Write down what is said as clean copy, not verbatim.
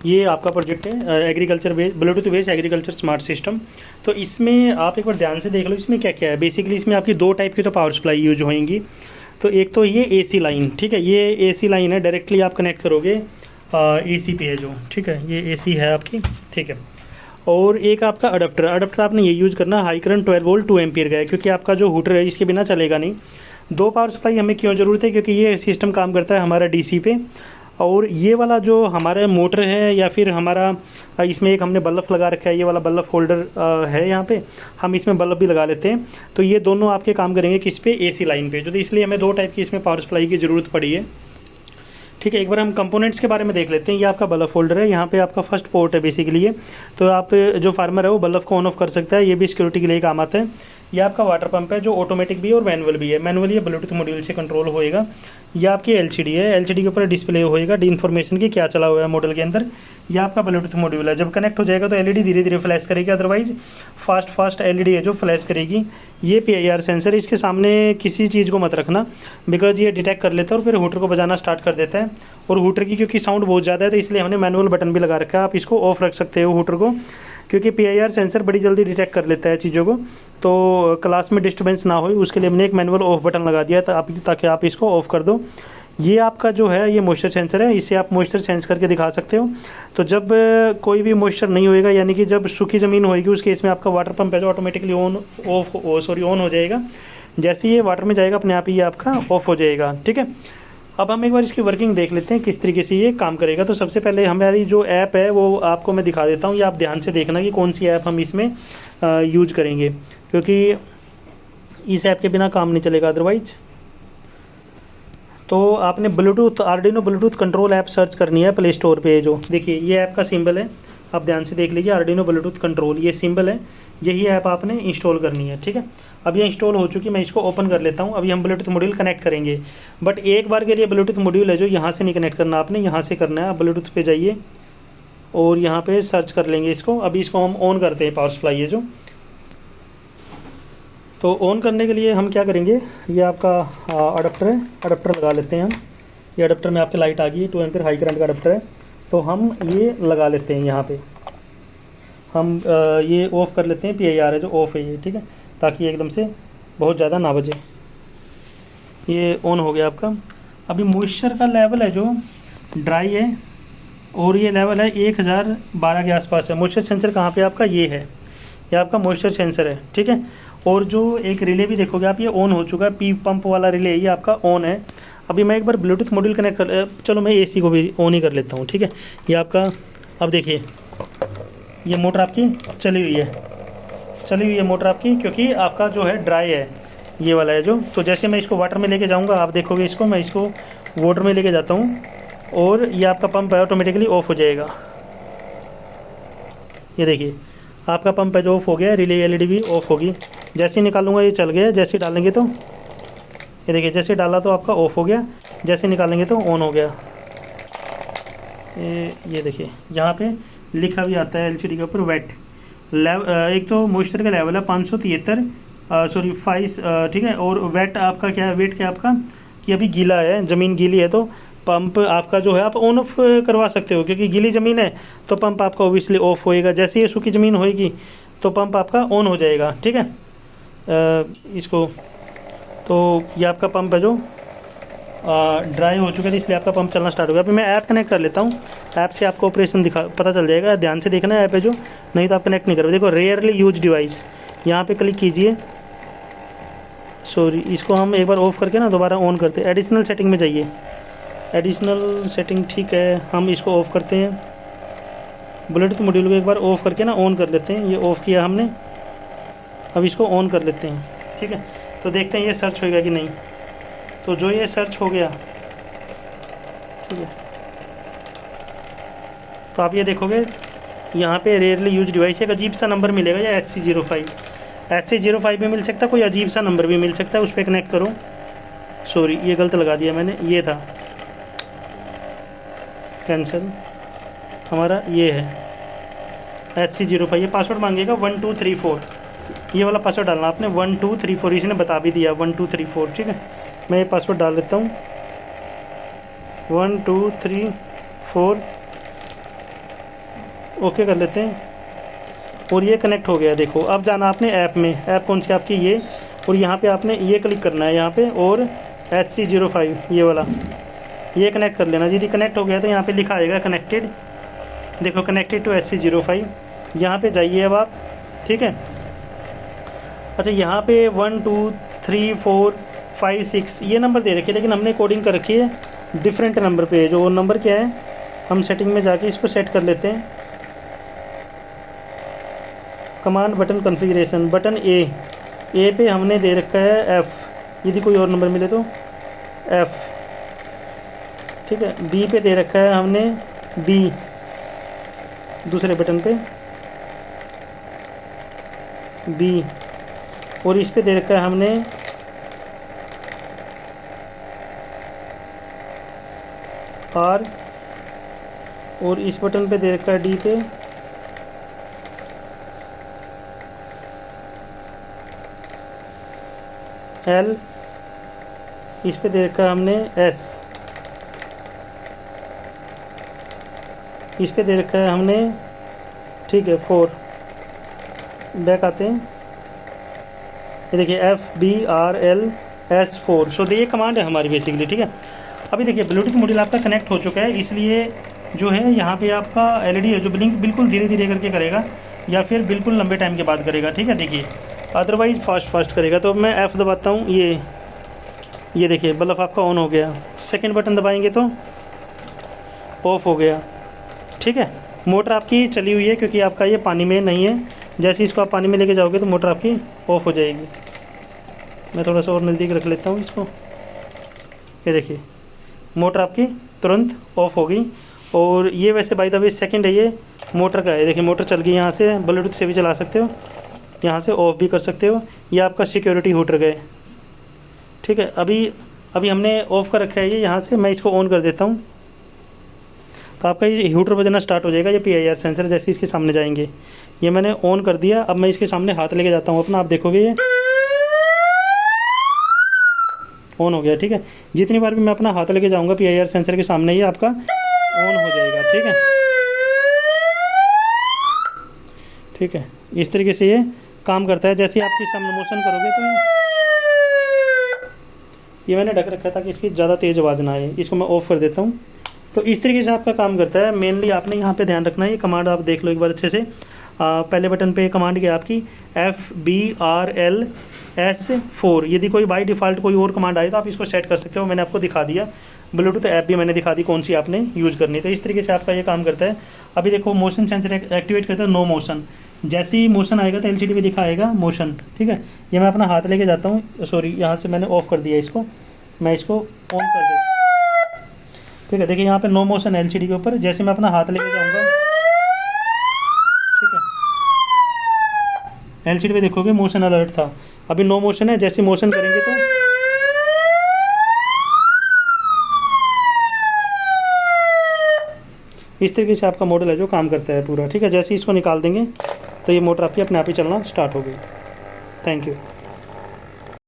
ये आपका प्रोजेक्ट है agriculture based Bluetooth based agriculture smart system. तो इसमें आप एक बार ध्यान से देख लो इसमें क्या क्या है। बेसिकली इसमें आपकी दो टाइप की तो पावर सप्लाई यूज होएंगी। तो एक तो ये एसी लाइन, ठीक है, ये एसी लाइन है, डायरेक्टली आप कनेक्ट करोगे एसी पे है जो, ठीक है, ये एसी है आपकी, ठीक है। और एक आपका अडाप्टर, अडाप्टर आपने ये यूज़ करना हाई करंट 12 वोल्ट 2 एम्पियर का है, क्योंकि आपका जो हूटर है इसके बिना चलेगा नहीं। दो पावर सप्लाई हमें क्यों ज़रूरत है, क्योंकि ये सिस्टम काम करता है हमारा डीसी पे। और ये वाला जो हमारा मोटर है या फिर हमारा इसमें एक हमने बल्ब लगा रखा है, ये वाला बल्ब होल्डर है यहाँ पे, हम इसमें बल्ब भी लगा लेते हैं। तो ये दोनों आपके काम करेंगे किस पे, एसी लाइन पे। तो इसलिए हमें दो टाइप की इसमें पावर सप्लाई की ज़रूरत पड़ी है, ठीक है। एक बार हम कंपोनेंट्स के बारे में देख लेते हैं। ये आपका बल्ब होल्डर है, यहाँ पे आपका फर्स्ट पोर्ट है बेसिकली ये। तो आप जो फार्मर है वो बल्ब को ऑन ऑफ कर सकता है, ये भी सिक्योरिटी के लिए काम आता है। ये आपका वाटर पंप है जो ऑटोमेटिक भी है और मैनुअल भी है। मैनुअल ये ब्लूटूथ मॉड्यूल से कंट्रोल होएगा। ये आपकी एलसीडी है, एलसीडी के ऊपर डिस्प्ले होएगा डी इन्फॉर्मेशन की क्या चला हुआ है मॉडल के अंदर। ये आपका ब्लूटूथ मॉड्यूल है, जब कनेक्ट हो जाएगा तो एलईडी धीरे धीरे फ्लैश करेगी, अदरवाइज फास्ट एलईडी है जो फ्लैश करेगी। ये पीआईआर सेंसर, इसके सामने किसी चीज़ को मत रखना, बिकॉज ये डिटेक्ट कर लेता है और फिर हूटर को बजाना स्टार्ट कर देता है। और हूटर की क्योंकि साउंड बहुत ज़्यादा है तो इसलिए हमने मैनुअल बटन भी लगा रखा है, आप इसको ऑफ रख सकते हो हूटर को, क्योंकि पीआईआर सेंसर बड़ी जल्दी डिटेक्ट कर लेता है चीज़ों को। तो क्लास में डिस्टर्बेंस ना हो उसके लिए हमने एक मैनुअल ऑफ बटन लगा दिया था ताकि आप इसको ऑफ कर दो। ये आपका जो है ये मॉइस्चर सेंसर है, इससे आप मॉइस्चर सेंस करके दिखा सकते हो। तो जब कोई भी मॉइस्चर नहीं होएगा, यानी कि जब सूखी ज़मीन होएगी, उस केस में आपका वाटर पंप है जो ऑटोमेटिकली ऑन हो जाएगा। जैसे ये वाटर में जाएगा अपने आप ही ये आपका ऑफ हो जाएगा, ठीक है। अब हम एक बार इसकी वर्किंग देख लेते हैं किस तरीके से ये काम करेगा। तो सबसे पहले हमारी जो ऐप है वो आपको मैं दिखा देता हूँ, ये आप ध्यान से देखना कि कौन सी ऐप हम इसमें यूज करेंगे, क्योंकि इस ऐप के बिना काम नहीं चलेगा अदरवाइज। तो आपने Bluetooth Arduino Bluetooth control app search करनी है प्ले स्टोर पे। जो देखिए ये ऐप का सिंबल है, आप ध्यान से देख लीजिए, आर्डिनो ब्लूटूथ कंट्रोल ये सिंबल है, यही ऐप आपने इंस्टॉल करनी है, ठीक है। अब ये इंस्टॉल हो चुकी, मैं इसको ओपन कर लेता हूँ। अभी हम ब्लूटूथ मॉड्यूल कनेक्ट करेंगे, बट एक बार के लिए ब्लूटूथ मॉड्यूल है जो यहाँ से नहीं कनेक्ट करना, आपने यहाँ से करना है। आप ब्लूटूथ पे जाइए और यहाँ पे सर्च कर लेंगे इसको। अभी इसको हम ऑन करते हैं, पावर सप्लाई है जो। तो ऑन करने के लिए हम क्या करेंगे, ये आपका अडाप्टर है, अडाप्टर लगा लेते हैं हम। ये अडाप्टर में आपकी लाइट आ गई, 2 एम्पीयर हाई करंट का अडाप्टर है, तो हम ये लगा लेते हैं। यहाँ पे हम ये ऑफ़ कर लेते हैं, पीआईआर है जो ऑफ़ है ये, ठीक है, ताकि एकदम से बहुत ज़्यादा ना बजे। ये ऑन हो गया आपका। अभी मॉइस्चर का लेवल है जो ड्राई है और ये लेवल है 1012 के आसपास है। मॉइस्चर सेंसर कहाँ पे आपका, ये है, ये आपका मॉइस्चर सेंसर है, ठीक है। और जो एक रिले भी देखोगे आप, ये ऑन हो चुका है, पी पंप वाला रिले ये आपका ऑन है। अभी मैं एक बार ब्लूटूथ मॉड्यूल कनेक्ट कर, चलो मैं एसी को भी ऑन ही कर लेता हूँ, ठीक है। ये आपका, अब देखिए ये मोटर आपकी चली हुई है मोटर आपकी, क्योंकि आपका जो है ड्राई है ये वाला है जो। तो जैसे मैं इसको वाटर में लेके जाऊँगा, आप देखोगे इसको, मैं इसको वाटर में लेके जाता हूँ और ये आपका पंप है ऑटोमेटिकली ऑफ हो जाएगा। ये देखिए आपका पंप है जो ऑफ हो गया, रिले एलईडी भी ऑफ होगी। जैसे ही निकालूंगा ये चल गया, जैसे डालेंगे तो ये देखिए, जैसे डाला तो आपका ऑफ हो गया, जैसे निकालेंगे तो ऑन हो गया। ये देखिए यहाँ पे लिखा भी आता है एलसीडी के ऊपर वेट एक तो मॉइस्चर का लेवल है 573 सॉरी 5, ठीक है। और वेट आपका क्या है, वेट क्या आपका कि अभी गीला है, ज़मीन गीली है, तो पंप आपका जो है आप ऑन ऑफ करवा सकते हो, क्योंकि गीली ज़मीन है तो पंप आपका ओबियसली ऑफ होएगा। जैसे ये सूखी ज़मीन होएगी तो पंप आपका ऑन हो जाएगा, ठीक है। इसको तो ये आपका पंप है जो ड्राई हो चुका है, इसलिए आपका पंप चलना स्टार्ट हो गया। अभी मैं ऐप कनेक्ट कर लेता हूँ, ऐप से आपको ऑपरेशन पता चल जाएगा। ध्यान से देखना है ऐप है जो, नहीं तो आप कनेक्ट नहीं करोगे। देखो रेयरली यूज डिवाइस, यहाँ पे क्लिक कीजिए, सॉरी इसको हम एक बार ऑफ करके ना दोबारा ऑन करते हैं। एडिशनल सेटिंग में जाइए, एडिशनल सेटिंग, ठीक है, हम इसको ऑफ़ करते हैं। ब्लूटूथ मॉड्यूल को एक बार ऑफ़ करके ना ऑन कर लेते हैं। ये ऑफ़ किया हमने, अब इसको ऑन कर लेते हैं, ठीक है। तो देखते हैं ये सर्च होएगा कि नहीं। तो जो ये सर्च हो गया, ठीक है, तो आप ये देखोगे यहाँ पे रेयरली यूज डिवाइस एक अजीब सा नंबर मिलेगा, या HC05 भी मिल सकता है, कोई अजीब सा नंबर भी मिल सकता है, उस पर कनेक्ट करो। सॉरी ये गलत लगा दिया मैंने, ये था कैंसिल, हमारा ये है HC05। ये पासवर्ड मांगेगा 1234, ये वाला पासवर्ड डालना आपने 1234, इसने बता भी दिया 1234, ठीक है। मैं ये पासवर्ड डाल देता हूँ 1234, ओके कर लेते हैं और ये कनेक्ट हो गया। देखो अब जाना आपने ऐप में, ऐप कौन सी आपकी ये, और यहाँ पे आपने ये क्लिक करना है यहाँ पे, और HC05 ये वाला ये कनेक्ट कर लेना। यदि कनेक्ट हो गया तो यहाँ पे लिखा आएगा कनेक्टेड, देखो कनेक्टेड टू HC05, यहाँ पे जाइए अब आप, ठीक है। अच्छा यहाँ पे 1 2 3 4 5 6 ये नंबर दे रखे, लेकिन हमने कोडिंग कर रखी है डिफरेंट नंबर पे। जो नंबर क्या है, हम सेटिंग में जाके इसको सेट कर लेते हैं। कमांड बटन कॉन्फ़िगरेशन, बटन ए पे हमने दे रखा है F, यदि कोई और नंबर मिले तो F, ठीक है। B पे दे रखा है हमने B, दूसरे बटन पे B, और इस पे दे रखा है हमने R, और इस बटन पे दे रखा है D पे L, इस पे दे रखा है हमने S, इस पे दे रखा है हमने, ठीक है 4। बैक आते हैं, ये देखिए FBRLS4। सो ये कमांड है हमारी बेसिकली, ठीक है। अभी देखिए ब्लूटूथ मॉड्यूल आपका कनेक्ट हो चुका है, इसलिए जो है यहाँ पे आपका LED है जो ब्लिंक बिल्कुल धीरे धीरे करके करेगा, या फिर बिल्कुल लंबे टाइम के बाद करेगा, ठीक है। देखिए अदरवाइज़ फास्ट करेगा। तो मैं F दबाता हूँ, ये देखिए बल्ब आपका ऑन हो गया। सेकंड बटन दबाएंगे तो ऑफ हो गया, ठीक है। मोटर आपकी चली हुई है क्योंकि आपका ये पानी में नहीं है, जैसे इसको आप पानी में लेके जाओगे तो मोटर आपकी ऑफ हो जाएगी। मैं थोड़ा सा और नज़दीक रख लेता हूँ इसको, ये देखिए मोटर आपकी तुरंत ऑफ हो गई। और ये वैसे बाय द वे सेकंड है, ये मोटर का है। देखिए मोटर चल गई, यहाँ से ब्लूटूथ से भी चला सकते हो, यहाँ से ऑफ भी कर सकते हो। ये आपका सिक्योरिटी हुटर गए, ठीक है। अभी हमने ऑफ़ कर रखा है ये, यहाँ से मैं इसको ऑन कर देता हूँ तो आपका ये हुटर बजना स्टार्ट हो जाएगा। ये PIR सेंसर जैसे इसके सामने जाएंगे, ये मैंने ऑन कर दिया। अब मैं इसके सामने हाथ लेके जाता हूँ अपना, आप देखोगे ये ऑन हो गया, ठीक है। जितनी बार भी मैं अपना हाथ लेके जाऊँगा PIR सेंसर के सामने, ये आपका ऑन हो जाएगा, ठीक है, ठीक है। इस तरीके से ये काम करता है। जैसे आप किस सामने मोशन करोगे तो ये मैंने ढक रखा था कि इसकी ज़्यादा तेज़ आवाज़ ना आए। इसको मैं ऑफ़ कर देता हूँ। तो इस तरीके से आपका काम करता है। मेनली आपने यहाँ पे ध्यान रखना है, ये कमांड आप देख लो एक बार अच्छे से। पहले बटन पे कमांड क्या आपकी FBRLS4। यदि कोई बाय डिफ़ॉल्ट कोई और कमांड आए तो आप इसको सेट कर सकते हो, मैंने आपको दिखा दिया। ब्लूटूथ ऐप भी मैंने दिखा दी कौन सी आपने यूज़ करनी। तो इस तरीके से आपका ये काम करता है। अभी देखो मोशन सेंसर एक्टिवेट करता है, नो मोशन। जैसे ही मोशन आएगा तो LCD पे दिखाएगा मोशन, ठीक है। ये मैं अपना हाथ लेके जाता हूँ, सॉरी यहाँ से मैंने ऑफ़ कर दिया इसको, मैं इसको ऑन कर देता हूँ, ठीक है। देखिए यहाँ पे नो मोशन LCD के ऊपर। जैसे मैं अपना हाथ लेके जाऊँगा, ठीक है, LCD पे देखोगे मोशन अलर्ट था, अभी नो मोशन है। जैसे मोशन करेंगे तो इस तरीके से आपका मॉडल है जो काम करता है पूरा, ठीक है। जैसे ही इसको निकाल देंगे तो ये मोटर आपकी अपने आप ही चलना स्टार्ट हो गई। Thank you.